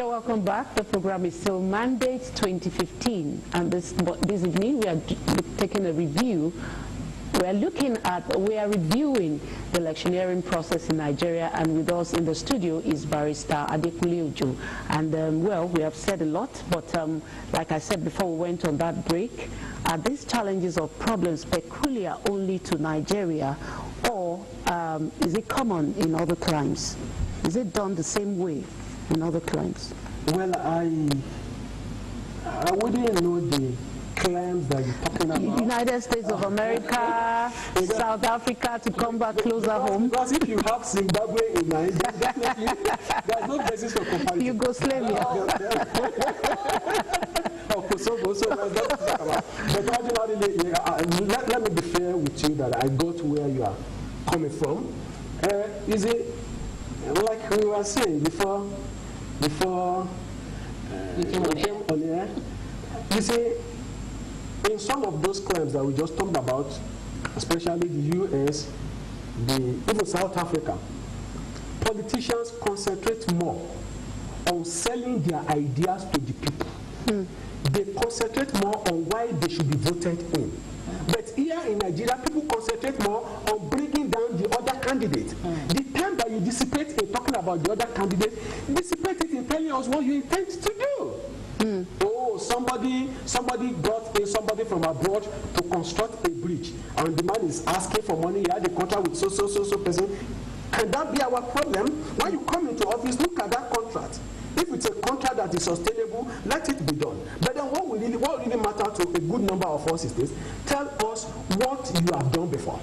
You're welcome back. The program is still Mandate 2015, and this evening we are taking a review. We are reviewing the electioneering process in Nigeria, and with us in the studio is Barrister Adekunle Ojo. And well, we have said a lot, but like I said before we went on that break, are these challenges or problems peculiar only to Nigeria, or is it common in other climes? Is it done the same way in other climes? Well, I wouldn't know the claims that you're talking about. United States of America, South Africa, to come back closer home. Because if you have Zimbabwe in mind, definitely there's no basis for comparison. Yugoslavia. Kosovo, so that's what to talk about. But ordinarily, let me be fair with you that I got where you are coming from. Is it like we were saying before we came on air? You see, in some of those claims that we just talked about, especially the US, even South Africa, politicians concentrate more on selling their ideas to the people. They concentrate more on why they should be voted in. But here in Nigeria, people concentrate more on bringing down the other candidate. The time that you dissipate in talking about the other candidate, dissipate it in telling us what you intend to do. Oh, somebody brought in somebody from abroad to construct a bridge, and the man is asking for money. He had a contract with so person. Can that be our problem? When you come into office, look at that contract. If it's a contract that is sustainable, let it be done. But then what really matter to a good number of us is this: tell us what you have done before.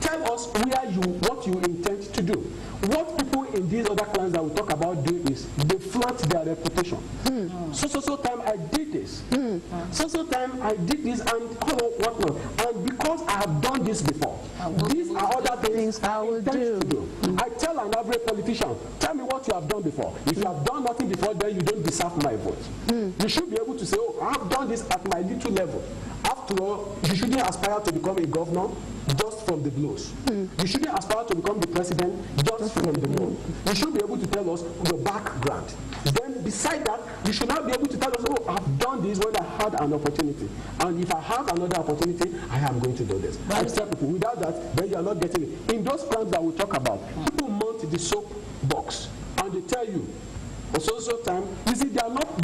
Tell us what you intend to do. What people in these other clients that we talk about do is they flaunt their reputation. So time I did this. So time I did this, and whatnot. And because I have done this before, these are other things I will do. I tell an average politician, tell me what you have done before. If you have done nothing before, then you don't deserve my vote. You should be able to say, oh, I have done this at my little level. After all, you shouldn't aspire to become a governor just from the blows. You shouldn't aspire to become the president just from the moon. You should be able to tell us your background. Then beside that, you should not be able to tell us, oh, I've done this when I had an opportunity. And if I have another opportunity, I am going to do this. I tell people, without that, then you are not getting it. In those plans that we talk about, people mount the soap box and they tell you, so time, you see, they are not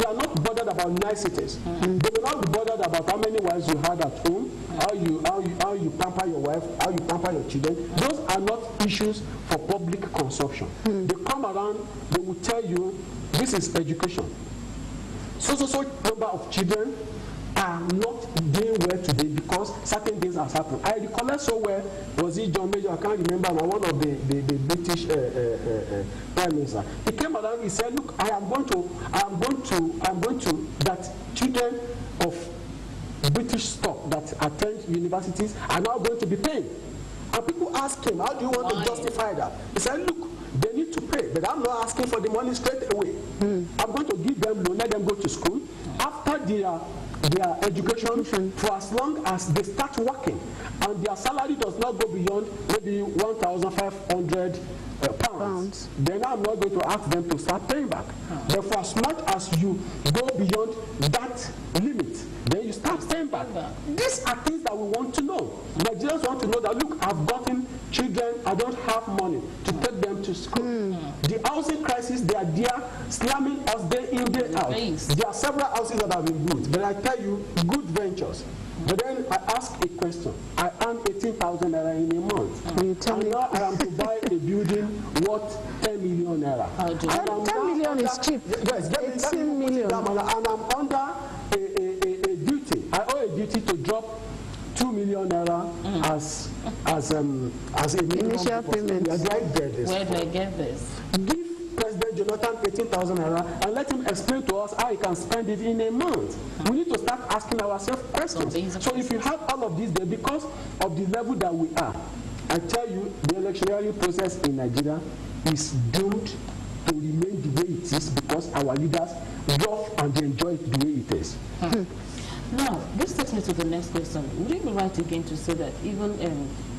bothered about niceties. They will not be bothered about how many wives you had at home, how you pamper your wife, how you pamper your children. Those are not issues for public consumption. They come around, they will tell you, this is education. So number of children are not doing well today because certain things have happened. I recollect so well, was it John Major? I can't remember now, one of the British Prime Minister. He came around, he said, look, I am going to, that children of British stock that attend universities are now going to be paying. And people ask him, how do you want to justify that? He said, look, they need to pay, but I'm not asking for the money straight away. I'm going to give them loan, let them go to school. After their education, for as long as they start working, and their salary does not go beyond maybe 1,500 pounds, then I'm not going to ask them to start paying back. But for as much as you go beyond that limit, then you start paying back. These are things that we want to know. Nigerians want to know that, look, I've gotten children, I don't have money to take them to school. The housing crisis, they are there slamming us day in, day out. There are several houses that have been built, but I tell you, good ventures. But then I ask a question. I earn 18,000 naira in a month. And now I am to buy a building worth 10 million naira. 10 million is cheap. Yes, 18 million. And I'm under a duty. I owe a duty to drop 2 million naira as a initial payment. Where do I get this? Give President Jonathan 18,000 naira and let him explain to us how he can spend it in a month. We need to start asking ourselves questions. So if you have all of this there, because of the level that we are, I tell you, the electioneering process in Nigeria is doomed to remain the way it is because our leaders love and they enjoy it the way it is. Now, this takes me to the next question. Would it be right again to say that even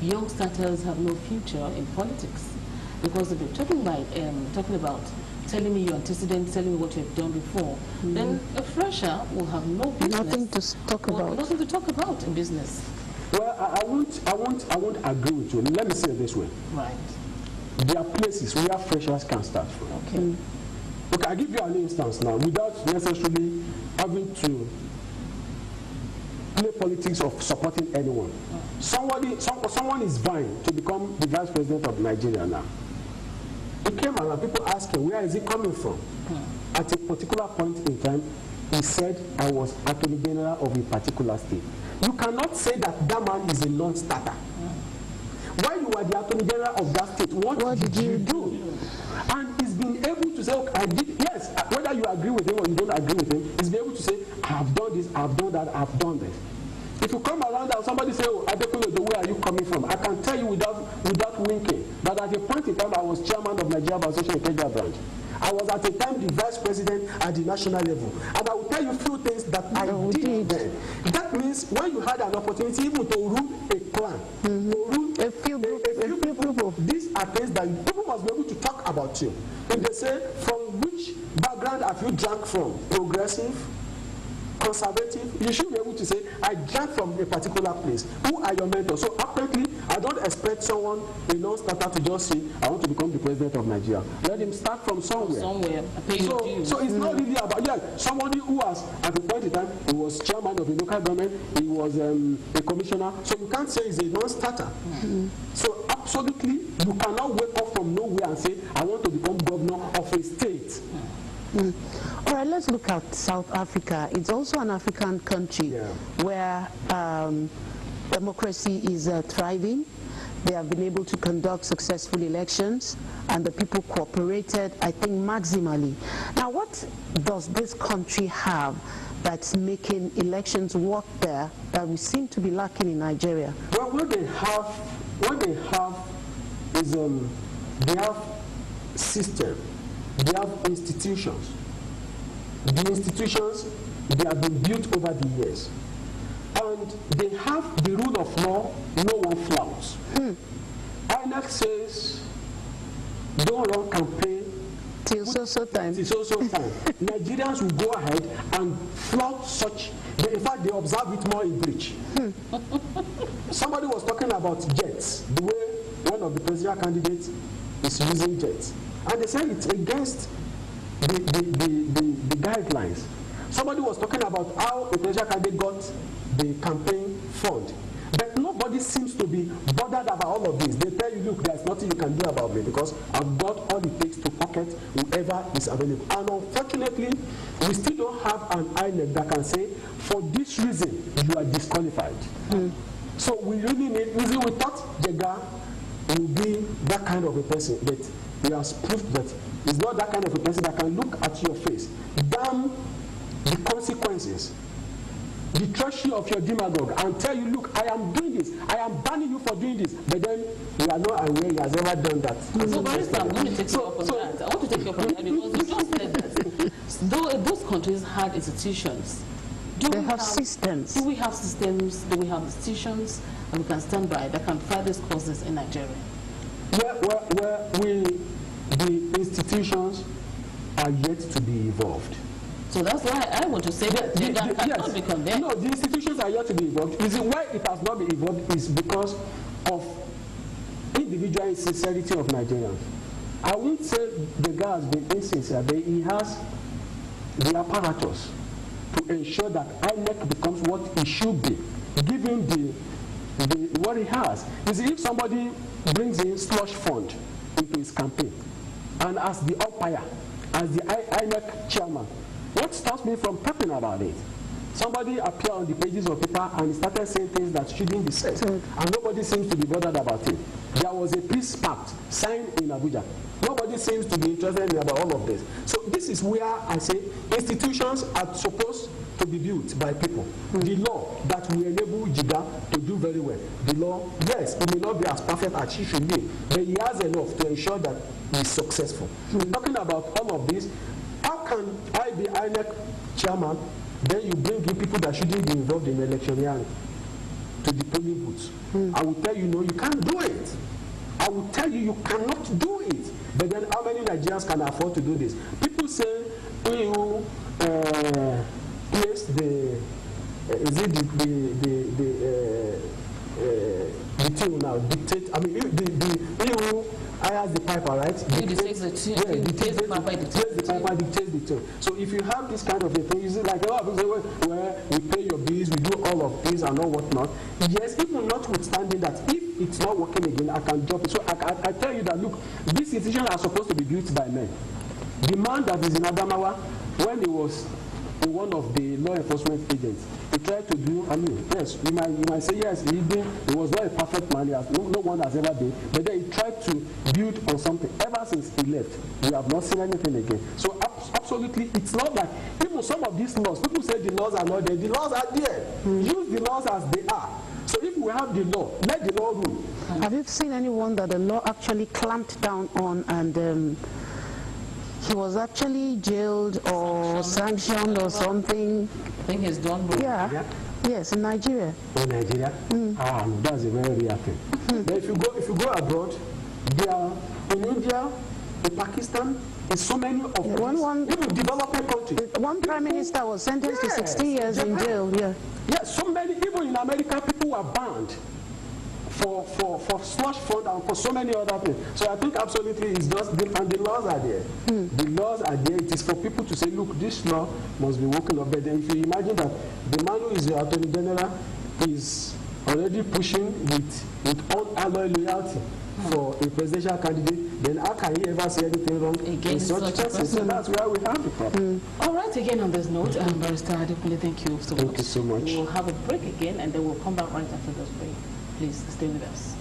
youngsters have no future in politics? Because if you're talking about telling me your antecedents, telling me what you have done before, then a fresher will have no business. Nothing to talk about. Nothing to talk about in business. Well, I won't agree with you. Let me say it this way. Right. There are places where freshers can start from. Okay. Okay, I'll give you an instance now, without necessarily having to play politics of supporting anyone. Someone is vying to become the vice president of Nigeria now. He came and people asked him, where is he coming from? At a particular point in time, he said, I was Attorney General of a particular state. You cannot say that that man is a non-starter. While you were the Attorney General of that state, what did you do? And he's been able to say, okay, I did, yes, whether you agree with him or you don't agree with him, he's been able to say, I have done this, I have done that, I have done this. If you come around and somebody say, oh, Adekunle, where are you coming from? I can tell you without winking that at a point in time I was chairman of Nigeria Association Ikeja branch. I was at a time the vice president at the national level. And I will tell you a few things that I did then. That means when you had an opportunity even to rule a clan, to rule a few people, these are things that people must be able to talk about you. If they say, from which background have you drank from? Progressive? Conservative, you should be able to say, I drank from a particular place. Who are your mentors? So apparently, I don't expect someone, a non-starter, to just say, I want to become the president of Nigeria. Let him start from somewhere. So it's not really about, somebody who was, at a point in time, he was chairman of a local government, he was a commissioner, so you can't say he's a non-starter. So absolutely, you cannot wake up from nowhere and say, I want to become governor of a state. All right, let's look at South Africa. It's also an African country where democracy is thriving. They have been able to conduct successful elections, and the people cooperated, I think, maximally. Now, what does this country have that's making elections work there that we seem to be lacking in Nigeria? Well, what they have is they have system. They have institutions. The institutions, they have been built over the years. And they have the rule of law, no one flouts. INEC says, don't run campaign till so time. Nigerians will go ahead and flout such. In fact, they observe it more in breach. Somebody was talking about jets, the way one of the presidential candidates is using jets. And they say it's against the guidelines. Somebody was talking about how a presidential candidate got the campaign fund. But nobody seems to be bothered about all of this. They tell you, look, there's nothing you can do about me because I've got all it takes to pocket whoever is available. And unfortunately, we still don't have an INEC that can say, for this reason, you are disqualified. So we really need, we thought Jega will be that kind of a person, but he has proved that he's not that kind of a person that can look at your face, damn the consequences, the treachery of your demagogue, and tell you, look, I am doing this, I am banning you for doing this, but then you are not aware he has ever done that. So, Barrister, I'm going to take you up on that. I want to take you up on that because you just said that though those countries had institutions, they have systems. Do we have systems? Do we have institutions and we can stand by that can fight these causes in Nigeria? The institutions are yet to be evolved. So that's why I want to say that they cannot become there. No, the institutions are yet to be evolved. You see, why it has not been evolved is because of individual insincerity of Nigerians. I won't say the guy has been insincere, but he has the apparatus to ensure that INEC becomes what it should be, given what he has. You see, if somebody brings in slush fund into his campaign, and as the umpire, as the INEC chairman, what stops me from talking about it? Somebody appeared on the pages of paper and started saying things that shouldn't be said, and nobody seems to be bothered about it. There was a peace pact signed in Abuja. Nobody seems to be interested about all of this. So this is where I say institutions are supposed to be built by people. The law that will enable Jiga to do very well. The law, yes, it may not be as perfect as it should be, but he has enough to ensure that he's successful. Talking about all of this, how can I be INEC chairman, then you bring in people that shouldn't be involved in electioneering to the polling booths? I will tell you, no, you can't do it. I will tell you, you cannot do it. But then how many Nigerians can afford to do this? People say who place the thing now dictate. I mean, the who hires the piper, right? Dictates the tune. Dictates the piper. Dictates the tune. So if you have this kind of a thing, is it like a lot of people say, where we pay your bills, we do all of this and all whatnot. Yes, even notwithstanding that, if it's not working again, I can drop it. So I tell you that, look, these institutions are supposed to be built by men. The man that is in Adamawa, when he was one of the law enforcement agents, he tried to do, I mean, yes, you might say, yes, he was not a perfect man, no one has ever been, but then he tried to build on something. Ever since he left, we have not seen anything again. So absolutely, it's not like, even some of these laws, people say the laws are not there, the laws are there. Use the laws as they are. So if we have the law, let the law rule. Have you seen anyone that the law actually clamped down on and he was actually jailed or sanctioned or something? I think he's done with. Yeah. Yes, in Nigeria. In Nigeria? That's a very real thing. But if you go abroad, there are in India, in Pakistan, in so many of even developing countries. One prime minister was sentenced to 60 years in jail. Yeah. Yeah, so many, even in America, people were banned for slush fund and for so many other things. So I think absolutely it's just, and the laws are there. The laws are there. It is for people to say, look, this law must be working up. But then if you imagine that the man who is the Attorney General is already pushing with unalloyed loyalty for a presidential candidate, then how can he ever say anything wrong in such cases? So that's where we have the problem. All right, again on this note, Barrister Adekunle, thank you so much. Thank you so much. We'll have a break again and then we'll come back right after this break. Please stay with us.